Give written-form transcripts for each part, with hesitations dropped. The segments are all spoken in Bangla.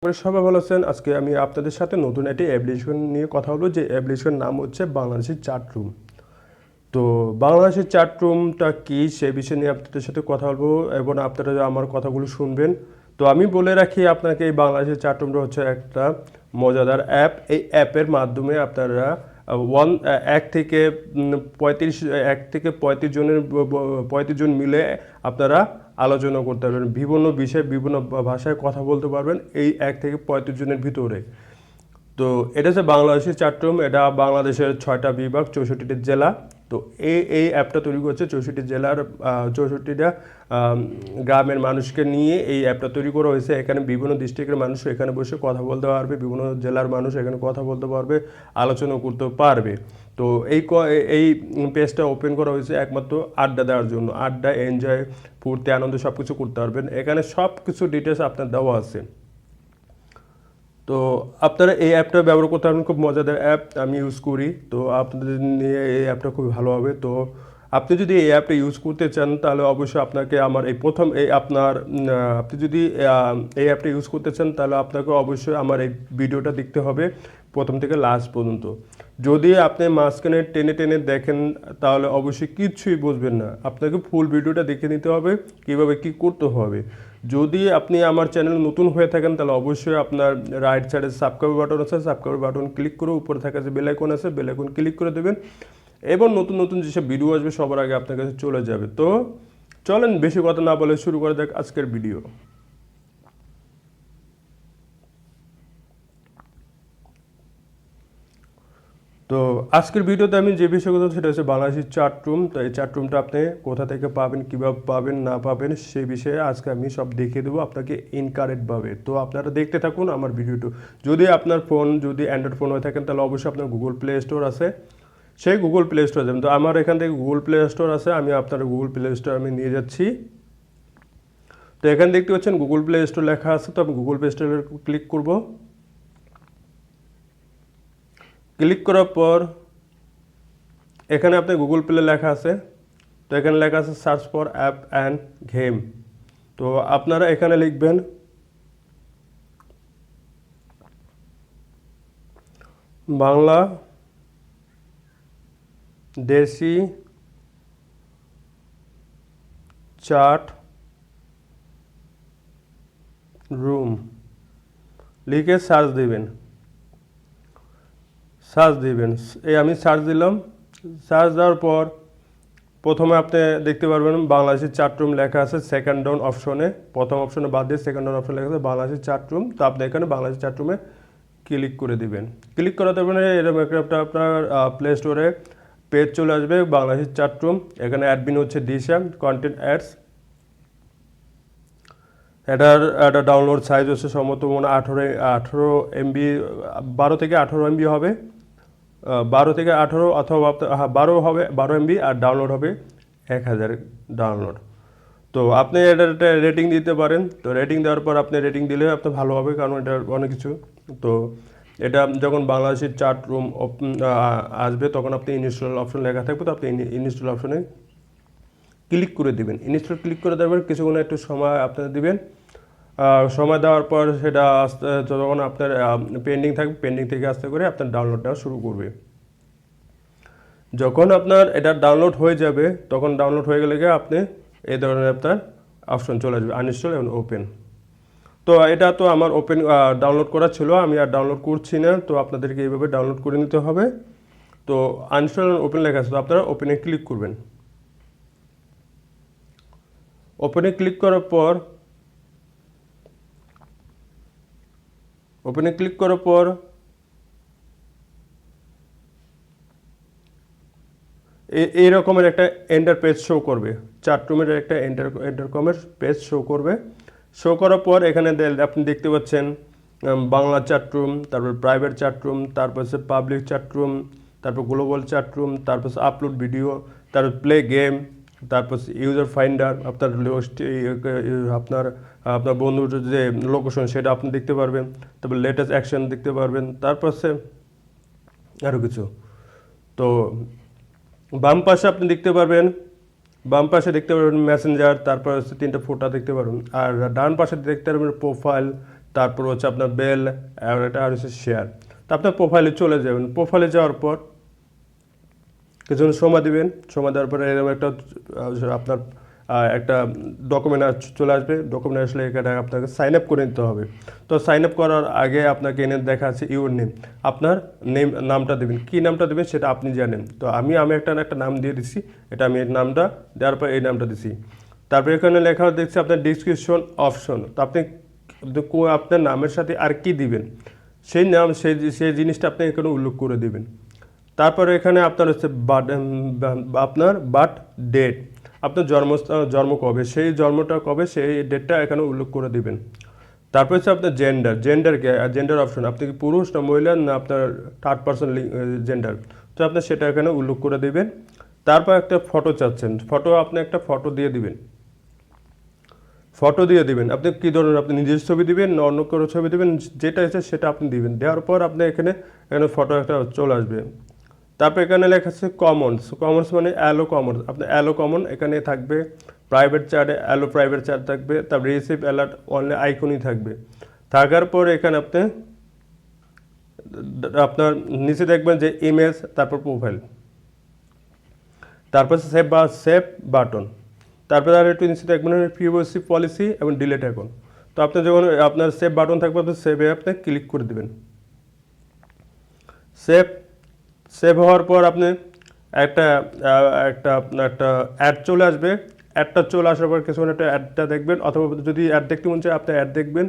আপনারা সবাই ভালো আছেন। আজকে আমি আপনাদের সাথে নতুন একটি অ্যাপ্লিকেশন নিয়ে কথা বলবো, যে অ্যাপ্লিকেশন নাম হচ্ছে বাংলাদেশি চ্যাট রুম। তো বাংলাদেশি চ্যাট রুমটা কী সে বিষয় নিয়ে আপনাদের সাথে কথা বলবো এবং আপনারা আমার কথাগুলো শুনবেন। তো আমি বলে রাখি আপনাকে, এই বাংলাদেশি চ্যাট রুমটা হচ্ছে একটা মজাদার অ্যাপ। এই অ্যাপের মাধ্যমে আপনারা এক থেকে 35 জনের 35 জন মিলে আপনারা আলোচনা করতে পারবেন, বিভিন্ন বিষয়ে বিভিন্ন ভাষায় কথা বলতে পারবেন এই 1 থেকে 35 জনের ভিতরে। তো এটা হচ্ছে বাংলাদেশের চ্যাট রুম। এটা বাংলাদেশের 6টা বিভাগ, 64টি জেলা। তো এই অ্যাপটা তৈরি করছে 64 জেলার 64টা গ্রামের মানুষকে নিয়ে এই অ্যাপটা তৈরি করা হয়েছে। এখানে বিভিন্ন ডিস্ট্রিক্টের মানুষ এখানে বসে কথা বলতে পারবে, বিভিন্ন জেলার মানুষ এখানে কথা বলতে পারবে, আলোচনা করতে পারবে। তো এই পেজটা ওপেন করা হয়েছে একমাত্র আড্ডা দেওয়ার জন্য। আড্ডা, এনজয়, ফুর্তি, আনন্দ সব কিছু করতে পারবেন। এখানে সব কিছু ডিটেলস আপনার দেওয়া আছে। তো আপনারা এই অ্যাপটা ব্যবহার করতে পারবেন, খুব মজাদার অ্যাপ, আমি ইউজ করি। তো আপনাদের নিয়ে এই অ্যাপটা খুবই ভালো হবে। তো আপনি যদি এই অ্যাপটা ইউজ করতে চান তাহলে অবশ্যই আপনাকে আমার এই প্রথম এই আপনার আপনি যদি এই অ্যাপটা ইউজ করতে চান তাহলে আপনাকে অবশ্যই আমার এই ভিডিওটা দেখতে হবে প্রথম থেকে লাস্ট পর্যন্ত। যদি আপনি মাঝখানে টেনে টেনে দেখেন তাহলে অবশ্যই কিচ্ছুই বুঝবেন না। আপনাকে ফুল ভিডিওটা দেখে নিতে হবে কীভাবে কী করতে হবে। যদি আপনি আমার চ্যানেল নতুন হয়ে থাকেন তাহলে অবশ্যই আপনার রাইট সাইডে সাবস্ক্রাইব বাটন আছে, সাবস্ক্রাইব বাটন ক্লিক করে উপরে থাকা যে বেল আইকন আছে বেল আইকন ক্লিক করে দেবেন এবং নতুন নতুন যেসব ভিডিও আসবে সবার আগে আপনার কাছে চলে যাবে। তো চলেন বেশি কথা না বলে শুরু করে দেখ আজকের ভিডিও। তো আজকের ভিডিওতে আমি যে বিষয় কথা সেটা হচ্ছে বাংলাদেশের চ্যাট রুম। তো এই চ্যাট রুমটা আপনি কোথা থেকে পাবেন, কীভাবে পাবেন না পাবেন সেই বিষয়ে আজকে আমি সব দেখিয়ে দেবো আপনাকে ইনকারেক্টভাবে। তো আপনারা দেখতে থাকুন আমার ভিডিওটা। যদি আপনার ফোন যদি অ্যান্ড্রয়েড ফোন হয়ে থাকেন তাহলে অবশ্যই আপনার গুগল প্লে স্টোর আছে, সেই গুগল প্লে স্টোর যাবেন। তো আমার এখান থেকে গুগল প্লে স্টোর আছে, আমি আপনার গুগল প্লে স্টোর আমি নিয়ে যাচ্ছি। তো এখানে দেখতে পাচ্ছেন গুগল প্লে স্টোর লেখা আছে। তো আমি গুগল প্লে স্টোরে ক্লিক করব। ক্লিক করার পর এখানে আপনার গুগল প্লে লেখা আছে। তো এখানে লেখা আছে search for app and game. তো আপনারা এখানে লিখবেন বাংলা দেশি চ্যাট রুম লিখে সার্চ দিবেন। এই আমি সার্চ দিলাম। সার্চ দেওয়ার পর প্রথমে আপনি দেখতে পারবেন বাংলাদেশের চ্যাট রুম লেখা আছে সেকেন্ড ডাউন অপশনে। প্রথম অপশনে বাদ দিয়ে সেকেন্ড ডাউন অপশন লেখা আছে বাংলাদেশের চ্যাট রুম। তো আপনি এখানে বাংলাদেশের চ্যাট রুমে ক্লিক করে দিবেন। ক্লিক করাতে পারেন এরকম একটা আপনার প্লে স্টোরে পেজ চলে আসবে বাংলাদেশের চ্যাট রুম। এখানে অ্যাডমিন হচ্ছে দিশা কন্টেন্ট অ্যাডস। এটার একটা ডাউনলোড সাইজ হচ্ছে সম্ভবত মনে 18 এমবি, 12 থেকে 18 এমবি হবে। 12 থেকে 18 অথবা 12 হবে, 12 এমবি। আর ডাউনলোড হবে 1000 ডাউনলোড। তো আপনি এটার একটা রেটিং দিতে পারেন। তো রেটিং দেওয়ার পর আপনি রেটিং দিলে আপনার ভালো হবে, কারণ এটার অনেক কিছু। তো এটা যখন বাংলাদেশের চ্যাট রুম আসবে তখন আপনি ইনস্টল অপশন লেখা থাকবে। তো আপনি ইনস্টল অপশনে ক্লিক করে দিবেন। ইনস্টল ক্লিক করে দেবেন, কিছুক্ষণ একটু সময় আপনারা দিবেন। সময় দেওয়ার পর সেটা আস্তে যখন আপনার পেন্ডিং থাকবে, পেন্ডিং থেকে আস্তে করে আপনার ডাউনলোড নেওয়া শুরু করবে। যখন আপনার এটা ডাউনলোড হয়ে যাবে তখন ডাউনলোড হয়ে গেলে আপনি এই ধরনের আপনার অপশন চলে আসবে আনইনস্টল এবং ওপেন। তো এটা তো আমার ওপেন ডাউনলোড করা ছিল, আমি আর ডাউনলোড করছি না। তো আপনাদেরকে এইভাবে ডাউনলোড করে নিতে হবে। তো আনইনস্টল এবং ওপেন লেখা আছে, তো আপনারা ওপেনে ক্লিক করবেন। ওপেনে ক্লিক করার পর এই রকমের একটা এন্টার পেজ শো করবে। চ্যাট রুমের একটা এন্টারকমের পেজ শো করবে। শো করার পর এখানে আপনি দেখতে পাচ্ছেন বাংলা চ্যাট রুম, তারপর প্রাইভেট চ্যাট রুম, তারপর হচ্ছে পাবলিক চ্যাট রুম, তারপর গ্লোবাল চ্যাট রুম, তারপর আপলোড ভিডিও, তারপর প্লে গেম, তারপর ইউজার ফাইন্ডার, আপনার আপনার আপনার বন্ধুর যে লোকেশন সেটা আপনি দেখতে পারবেন। তারপর লেটেস্ট অ্যাকশন দেখতে পারবেন। তারপর হচ্ছে আরও কিছু। তো বাম পাশে আপনি দেখতে পারবেন মেসেঞ্জার, তারপর হচ্ছে 3টা ফটো দেখতে পারবেন। আর ডান পাশে দেখতে পারবেন প্রোফাইল, তারপর হচ্ছে আপনার বেল, আর এটা আর হচ্ছে শেয়ার। তো আপনার প্রোফাইলে চলে যাবেন। প্রোফাইলে যাওয়ার পর কিছুক্ষণ সময় দিবেন। সময় দেওয়ার পরে এরকম একটা আপনার একটা ডকুমেন্ট চলে আসবে। ডকুমেন্ট আসলে এখানে আপনাকে সাইন আপ করে নিতে হবে। তো সাইন আপ করার আগে আপনাকে এনে দেখা আছে ইউর নেম। আপনার নামটা দেবেন, কী নামটা দেবেন সেটা আপনি জানেন। তো আমি একটা নাম দিয়ে দিচ্ছি, এটা আমি এই নামটা দেওয়ার পর এই নামটা দিচ্ছি। তারপরে এখানে লেখা দেখছি আপনার ডিসক্রিপশন অপশন। তো আপনি আপনার নামের সাথে আর কি দিবেন সেই নাম সেই জিনিসটা আপনি এখানে উল্লেখ করে দিবেন। তারপরে এখানে আপনার হচ্ছে আপনার বার্থ ডেট, আপনার জন্ম কবে, সেই জন্মটা কবে সেই ডেটটা এখানে উল্লেখ করে দিবেন। তারপর হচ্ছে আপনার জেন্ডার অপশন, আপনি কি পুরুষ না মহিলা না আপনার থার্ড পার্সন জেন্ডার, তো আপনি সেটা এখানে উল্লেখ করে দিবেন। তারপর একটা ফটো চাচ্ছেন, আপনি একটা ফটো দিয়ে দিবেন। আপনি কী ধরনের, আপনি নিজের ছবি দিবেন না অন্য কারো ছবি দিবেন, যেটা আছে সেটা আপনি দিবেন। দেওয়ার পর আপনি এখানে ফটো একটা চলে আসবে। তারপর এখানে লেখা আছে কমন্স মানে অ্যালো কমন্স, আপনি অ্যালো কমন এখানে থাকবে। প্রাইভেট চ্যাটে অ্যালো প্রাইভেট চ্যাট থাকবে। তারপর রিসিভ অ্যালার্ট অনলি আইকনই থাকবে। থাকার পর এখানে আপনার নিচে দেখবেন যে ইমেজ, তারপর প্রোফাইল, তারপর সেভ বাটন, তারপরে আর একটু নিচে দেখবেন প্রিভাইসি পলিসি এবং ডিলেট অ্যাকাউন্ট। তো আপনি যখন আপনার সেভ বাটন থাকবে আপনি সেভে আপনি ক্লিক করে দেবেন। সেভ হওয়ার পর আপনি একটা আপনার একটা অ্যাড চলে আসবে। অ্যাডটা চলে আসার পর কিছুক্ষণ একটা অ্যাডটা দেখবেন, অথবা যদি অ্যাড দেখতে মন চায় আপনি অ্যাড দেখবেন।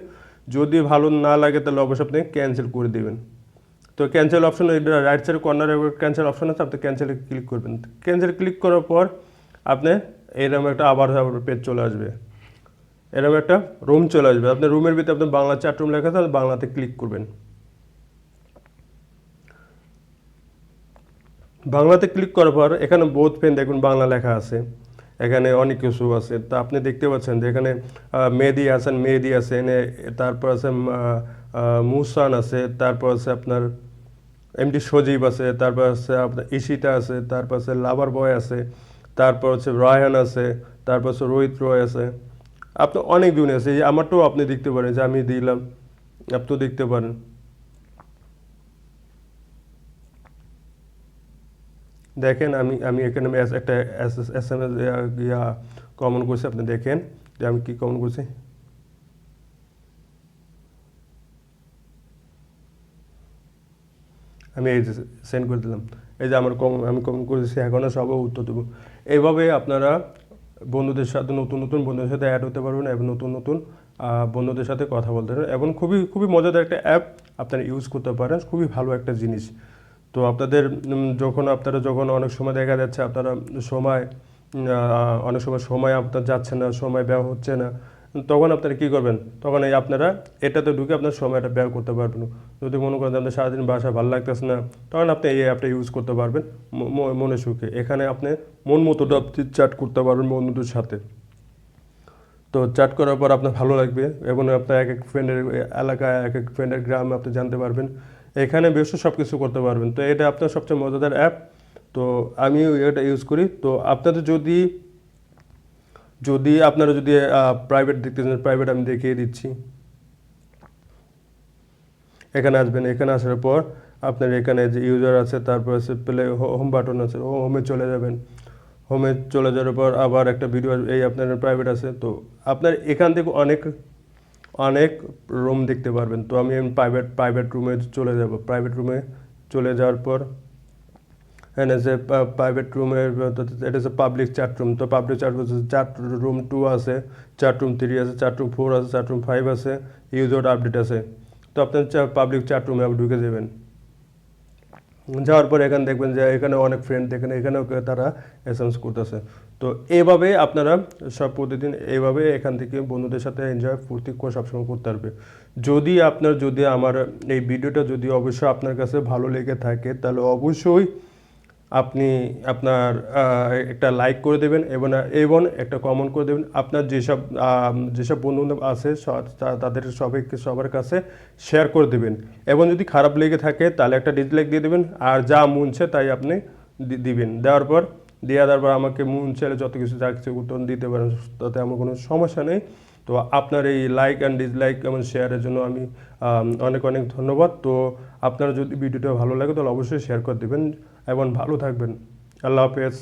যদি ভালো না লাগে তাহলে অবশ্যই আপনি ক্যান্সেল করে দেবেন। তো ক্যান্সেল অপশন রাইট সাইড কর্নারে ক্যান্সেল অপশন আছে, আপনি ক্যান্সেলে ক্লিক করবেন। ক্যান্সেল ক্লিক করার পর আপনি এরকম একটা আবার পেজ চলে আসবে, এরকম একটা রুম চলে আসবে। আপনার রুমের ভিতরে আপনার বাংলা চ্যাট রুম লেখা আছে, বাংলাতে ক্লিক করবেন। বাংলাতে ক্লিক করার পর এখানে বোথ পেন দেখুন বাংলা লেখা আছে, এখানে অনেক কিছু আছে। তা আপনি দেখতে পাচ্ছেন যে এখানে মেহেদি আছে এনে, তারপর আছে মুসান আছে, তারপর আছে আপনার এমডি সজীব আছে, তারপর আছে আপনার ঈশিতা আছে, তারপর আছে লাভার বয় আছে, তারপর হচ্ছে রায়হান আছে, তারপর হচ্ছে রোহিত রয় আছে। আপনার অনেক জন আছে, এই আমারটাও আপনি দেখতে পারেন যে আমি দিলাম, আপনিও দেখতে পারেন। দেখেন আমি আমি এখানে একটা এস এম এস কমন করছি, আপনি দেখেন যে আমি কি কমন করছি। আমি এই যে সেন্ড করে দিলাম, এই যে আমার আমি কমন করেছি, এখনও সবও উত্তর দেবো। এইভাবে আপনারা বন্ধুদের সাথে নতুন নতুন বন্ধুদের সাথে অ্যাড হতে পারবেন এবং নতুন নতুন বন্ধুদের সাথে কথা বলতে পারবেন, এবং খুবই খুবই মজাদার একটা অ্যাপ আপনারা ইউজ করতে পারেন, খুবই ভালো একটা জিনিস। তো আপনাদের যখন অনেক সময় দেখা যাচ্ছে আপনারা অনেক সময় আপনার যাচ্ছে না, সময় ব্যয় হচ্ছে না, তখন আপনারা কী করবেন, তখন এই আপনারা এটাতে ঢুকে আপনার সময়টা ব্যয় করতে পারবেন। যদি মনে করেন আপনার সারাদিন বাসা ভালো লাগতেছে না, তখন আপনি এই অ্যাপটা ইউজ করতে পারবেন মনে সুখে। এখানে আপনি মন মতোটা আপনি চ্যাট করতে পারবেন বন্ধুদের সাথে। তো চ্যাট করার পর আপনার ভালো লাগবে, এবং আপনার এক এক ফ্রেন্ডের এলাকায়, এক এক ফ্রেন্ডের গ্রামে আপনি জানতে পারবেন। এখানে বেশ সব কিছু করতে পারবেন। তো এটা আপনার সবচেয়ে মজাদার অ্যাপ। তো আমি এটা ইউজ করি। তো আপনাদের আপনারা যদি প্রাইভেট দেখতে চান, প্রাইভেট আমি দেখিয়ে দিচ্ছি। এখানে আসবেন, এখানে আসার পর আপনার এখানে যে ইউজার আছে, তারপর আছে প্লে হোম বাটন আছে, হোমে চলে যাবেন। হোমে চলে যাওয়ার পর আবার একটা ভিডিও, এই আপনার প্রাইভেট আছে। তো আপনার এখান থেকে অনেক অনেক রুম দেখতে পারবেন। তো আমি প্রাইভেট রুমে চলে যাব। প্রাইভেট রুমে চলে যাওয়ার পর এখানে যে প্রাইভেট রুমের এটা হচ্ছে পাবলিক চ্যাট রুম। তো পাবলিক চ্যাট রুম 2 আছে, চ্যাট রুম 3 আছে, চ্যাট রুম 4 আছে, চ্যাট রুম 5 আছে, ইউজার আপডেট আছে। তো আপনার পাবলিক চ্যাট রুমে আপনি ঢুকে যাবেন। যাওয়ার পর এখানে দেখবেন যে এখানে অনেক ফ্রেন্ড, এখানেও তারা এসএমএস করতেছে। তো এইভাবে আপনারা প্রতিদিন এইভাবে এখান থেকে বন্ধুদের সাথে এনজয় ফুর্তি করে সবসময় করতে পারবে। যদি আমার এই ভিডিওটা যদি অবশ্যই আপনার কাছে ভালো লেগে থাকে, তাহলে অবশ্যই আপনি আপনার একটা লাইক করে দেবেন, এবং একটা কমেন্ট করে দেবেন। আপনার যেসব বন্ধুবান্ধব আছে তাদের সবার কাছে শেয়ার করে দেবেন, এবং যদি খারাপ লেগে থাকে তাহলে একটা ডিসলাইক দিয়ে দেবেন। আর যা মন চায় তাই আপনি দিবেন। দেওয়ার পর আমাকে মন চাইলে যত কিছু যা কিছু উত্তর দিতে পারেন, তাতে আমার কোনো সমস্যা নেই। তো তো আপনার এই লাইক অ্যান্ড ডিসলাইক এবং শেয়ারের জন্য আমি অনেক অনেক ধন্যবাদ। তো আপনার যদি ভিডিওটা ভালো লাগে তাহলে অবশ্যই শেয়ার করে দেবেন এবং ভালো থাকবেন। আল্লাহ হাফেজ।